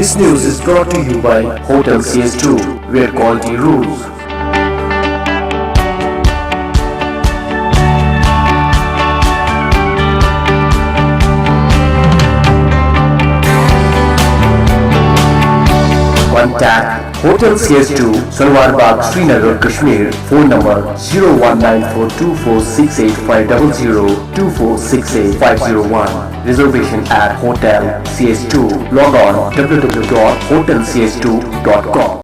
This news is brought to you by Hotel CS2, where quality rules. Contact Hotel CS2, Salwar Bagh, Srinagar, Kashmir. Phone number 0194246850, Reservation at Hotel CS2. Log on www.hotelcs2.com.